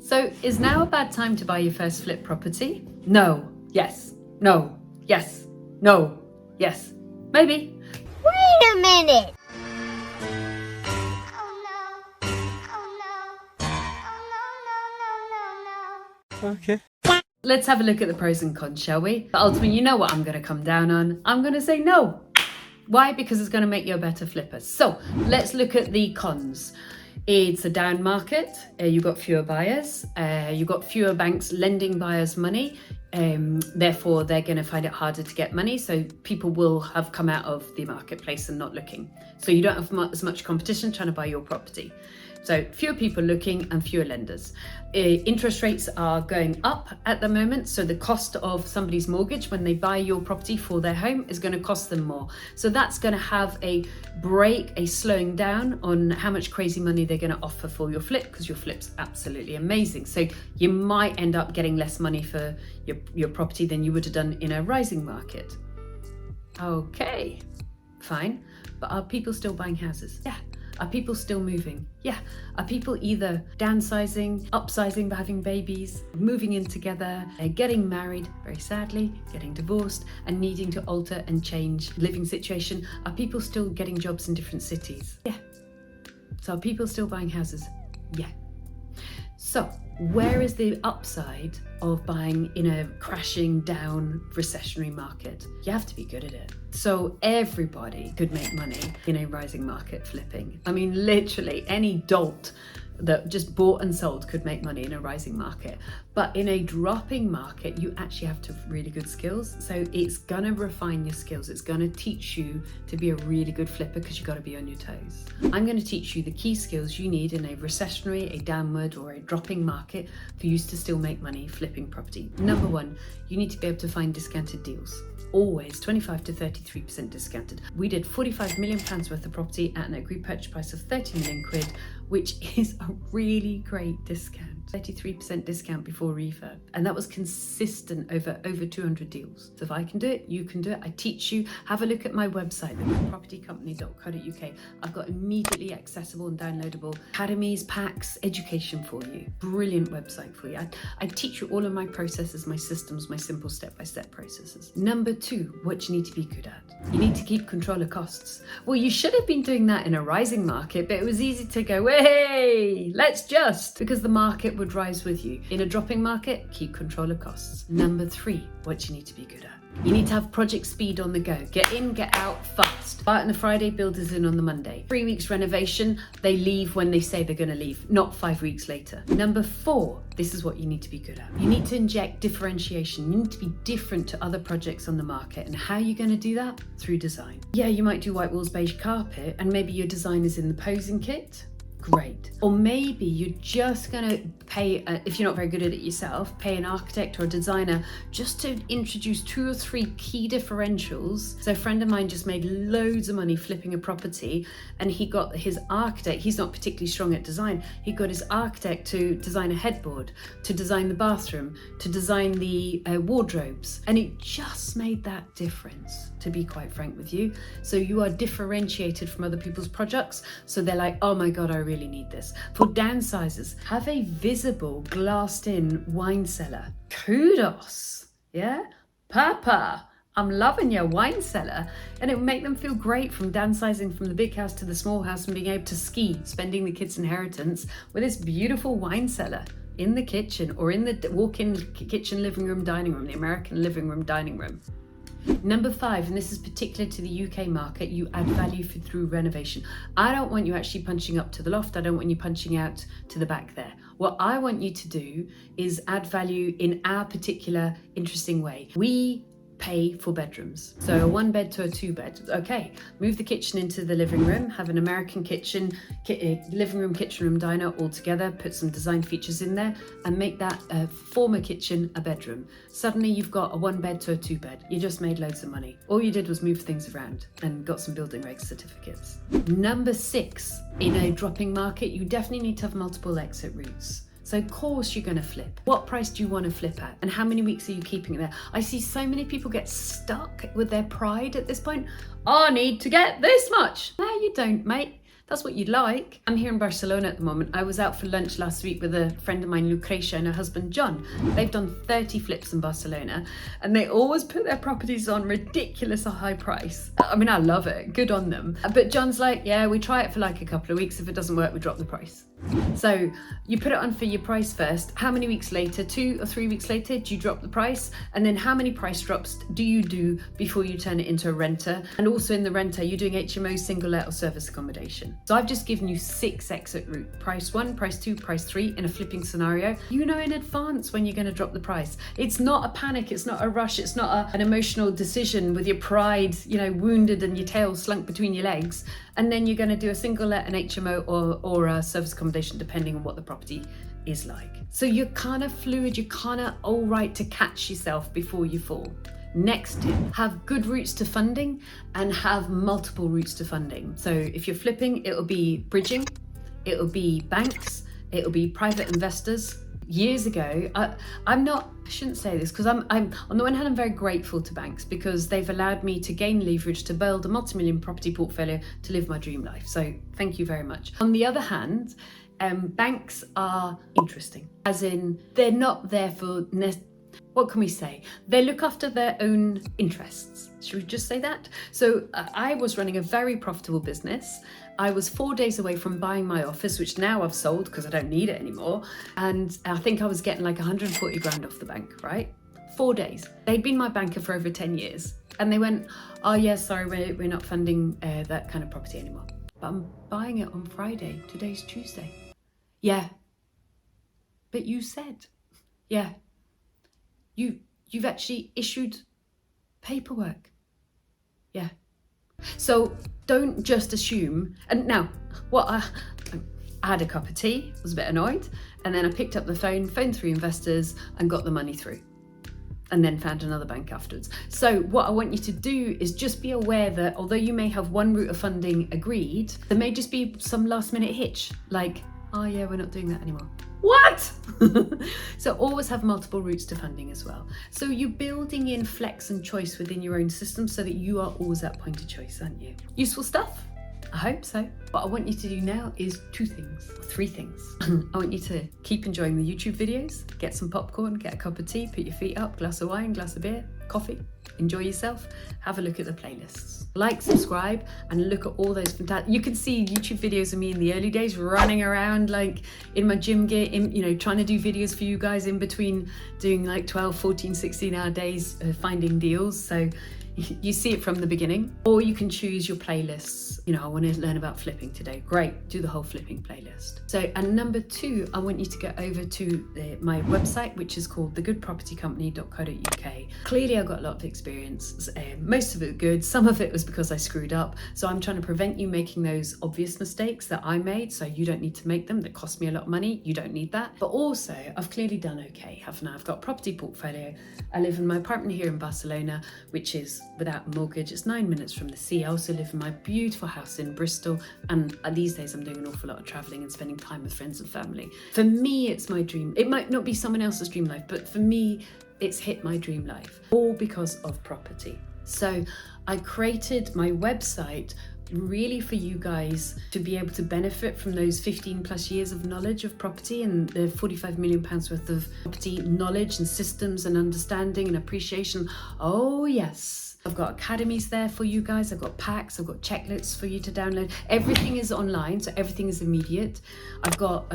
So is now a bad time to buy your first flip property? No, yes, no, yes, no, yes, maybe. Wait a minute! Okay. Let's have a look at the pros and cons, shall we? But ultimately, you know what I'm going to come down on. I'm going to say no. Why? Because it's going to make you a better flipper. So let's look at the cons. It's a down market. You've got fewer buyers. You've got fewer banks lending buyers money. Therefore, they're going to find it harder to get money. So people will have come out of the marketplace and not looking. So you don't have as much competition trying to buy your property. So fewer people looking and fewer lenders. Interest rates are going up at the moment. So the cost of somebody's mortgage when they buy your property for their home is going to cost them more. So that's going to have a slowing down on how much crazy money they're going to offer for your flip, because your flip's absolutely amazing. So you might end up getting less money for your property than you would have done in a rising market. Okay, fine. But are people still buying houses? Yeah. Are people still moving? Yeah. Are people either downsizing, upsizing by having babies, moving in together, getting married, very sadly, getting divorced, and needing to alter and change living situation? Are people still getting jobs in different cities? Yeah. So are people still buying houses? Yeah. So where is the upside of buying in a crashing down recessionary market? You have to be good at it. So everybody could make money in a rising market flipping. I mean, literally any dolt that just bought and sold could make money in a rising market. But in a dropping market, you actually have to have really good skills. So it's gonna refine your skills. It's gonna teach you to be a really good flipper, because you've got to be on your toes. I'm gonna teach you the key skills you need in a recessionary, a downward, or a dropping market for you to still make money flipping property. Number one, you need to be able to find discounted deals. Always 25 to 33% discounted. We did £45 million worth of property at an agreed purchase price of 30 million quid, which is a really great discount. 33% discount before refurb. And that was consistent over 200 deals. So if I can do it, you can do it. I teach you. Have a look at my website, propertycompany.co.uk. I've got immediately accessible and downloadable academies, packs, education for you. Brilliant website for you. I teach you all of my processes, my systems, my simple step-by-step processes. Number two, what you need to be good at. You need to keep control of costs. Well, you should have been doing that in a rising market, but it was easy to go, hey, let's just, because the market would rise with you. In a dropping market, keep control of costs. Number three, what you need to be good at. You need to have project speed on the go. Get in, get out fast. Start on the Friday, builders in on the Monday. 3 weeks renovation, they leave when they say they're going to leave, not 5 weeks later. Number four, this is what you need to be good at. You need to inject differentiation. You need to be different to other projects on the market. And how are you going to do that? Through design. Yeah, you might do white walls, beige carpet, and maybe your design is in the posing kit. Great. Or maybe you're just going to pay, if you're not very good at it yourself, pay an architect or a designer just to introduce 2 or 3 key differentials. So a friend of mine just made loads of money flipping a property, and he got his architect, he's not particularly strong at design, he got his architect to design a headboard, to design the bathroom, to design the wardrobes. And it just made that difference, to be quite frank with you. So you are differentiated from other people's projects. So they're like, oh my God, I really need this. For downsizers, have a visible glassed in wine cellar. Kudos. Yeah? Papa, I'm loving your wine cellar. And it will make them feel great from downsizing from the big house to the small house and being able to ski, spending the kids' inheritance with this beautiful wine cellar in the kitchen, or in the walk-in kitchen, living room, dining room, the American living room, dining room. Number 5, and this is particular to the UK market, you add value through renovation. I don't want you actually punching up to the loft. I don't want you punching out to the back there. What I want you to do is add value in our particular interesting way. We pay for bedrooms. So a 1 bed to a 2 bed. Okay, move the kitchen into the living room, have an American kitchen, living room, kitchen room, diner all together, put some design features in there, and make that a former kitchen a bedroom. Suddenly you've got a 1 bed to a 2 bed. You just made loads of money. All you did was move things around and got some building regs certificates. Number 6, in a dropping market, you definitely need to have multiple exit routes. So of course you're going to flip. What price do you want to flip at? And how many weeks are you keeping it there? I see so many people get stuck with their pride at this point. I need to get this much. No, you don't, mate. That's what you'd like. I'm here in Barcelona at the moment. I was out for lunch last week with a friend of mine, Lucretia, and her husband, John. They've done 30 flips in Barcelona, and they always put their properties on ridiculous high price. I mean, I love it. Good on them. But John's like, yeah, we try it for like a couple of weeks. If it doesn't work, we drop the price. So you put it on for your price first. How many weeks later, 2 or 3 weeks later, do you drop the price? And then how many price drops do you do before you turn it into a renter? And also in the renter, you're doing HMO, single let or service accommodation. So I've just given you 6 exit route. Price 1, price 2, price 3 in a flipping scenario. You know in advance when you're going to drop the price. It's not a panic, it's not a rush, it's not an emotional decision with your pride, wounded and your tail slunk between your legs. And then you're going to do a single let, an HMO or a service accommodation, depending on what the property is like. So you're kind of fluid, you're kind of all right to catch yourself before you fall. Next tip, have good routes to funding and have multiple routes to funding. So if you're flipping, it'll be bridging, it'll be banks, it'll be private investors. Years ago, I shouldn't say this because I'm on the one hand, I'm very grateful to banks because they've allowed me to gain leverage to build a multi-million property portfolio to live my dream life. So thank you very much. On the other hand, banks are interesting, as in they're not there for, what can we say? They look after their own interests. Should we just say that? So I was running a very profitable business. I was 4 days away from buying my office, which now I've sold because I don't need it anymore. And I think I was getting like 140 grand off the bank, right? 4 days. They'd been my banker for over 10 years. And they went, oh yeah, sorry, we're not funding that kind of property anymore. But I'm buying it on Friday. Today's Tuesday. Yeah. But you said, yeah. You've actually issued paperwork. Yeah. So don't just assume. And now, I had a cup of tea, was a bit annoyed, and then I picked up the phoned 3 investors and got the money through. And then found another bank afterwards. So what I want you to do is just be aware that although you may have one route of funding agreed, there may just be some last minute hitch, like, oh yeah, we're not doing that anymore. What? So always have multiple routes to funding as well. So you're building in flex and choice within your own system so that you are always at point of choice, aren't you? Useful stuff? I hope so. What I want you to do now is 3 things. I want you to keep enjoying the YouTube videos, get some popcorn, get a cup of tea, put your feet up, glass of wine, glass of beer, coffee, enjoy yourself, have a look at the playlists. Like, subscribe, and look at all those fantastic, you can see YouTube videos of me in the early days running around like in my gym gear, trying to do videos for you guys in between doing like 12, 14, 16-hour days finding deals. So you see it from the beginning, or you can choose your playlists. I want to learn about flipping today. Great, do the whole flipping playlist. So, and number 2, I want you to go over to my website, which is called thegoodpropertycompany.co.uk. Clearly, I've got a lot of experience. Most of it good. Some of it was because I screwed up. So I'm trying to prevent you making those obvious mistakes that I made. So you don't need to make them. That cost me a lot of money. You don't need that. But also, I've clearly done okay, haven't I? I've got a property portfolio. I live in my apartment here in Barcelona, which is without a mortgage. It's 9 minutes from the sea. I also live in my beautiful house in Bristol, and these days I'm doing an awful lot of traveling and spending time with friends and family. For me, it's my dream. It might not be someone else's dream life, but for me, it's hit my dream life, all because of property. So I created my website really for you guys to be able to benefit from those 15 plus years of knowledge of property and the 45 million pounds worth of property knowledge and systems and understanding and appreciation. Oh yes, I've got academies there for you guys. I've got packs, I've got checklists for you to download. Everything is online, so everything is immediate. I've got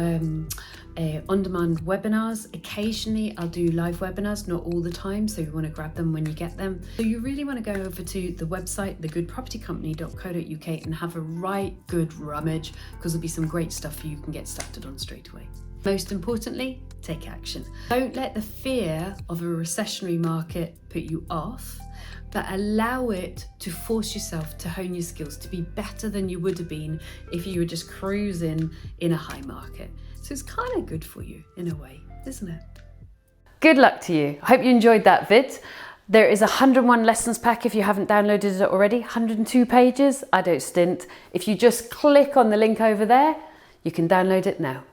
on-demand webinars. Occasionally I'll do live webinars, not all the time, so you want to grab them when you get them. So you really want to go over to the website, thegoodpropertycompany.co.uk, and have a right good rummage, because there'll be some great stuff you can get started on straight away. Most importantly, take action. Don't let the fear of a recessionary market put you off, but allow it to force yourself to hone your skills to be better than you would have been if you were just cruising in a high market. So it's kind of good for you in a way, isn't it? Good luck to you. I hope you enjoyed that vid. There is a 101 lessons pack if you haven't downloaded it already, 102 pages. I don't stint. If you just click on the link over there, you can download it now.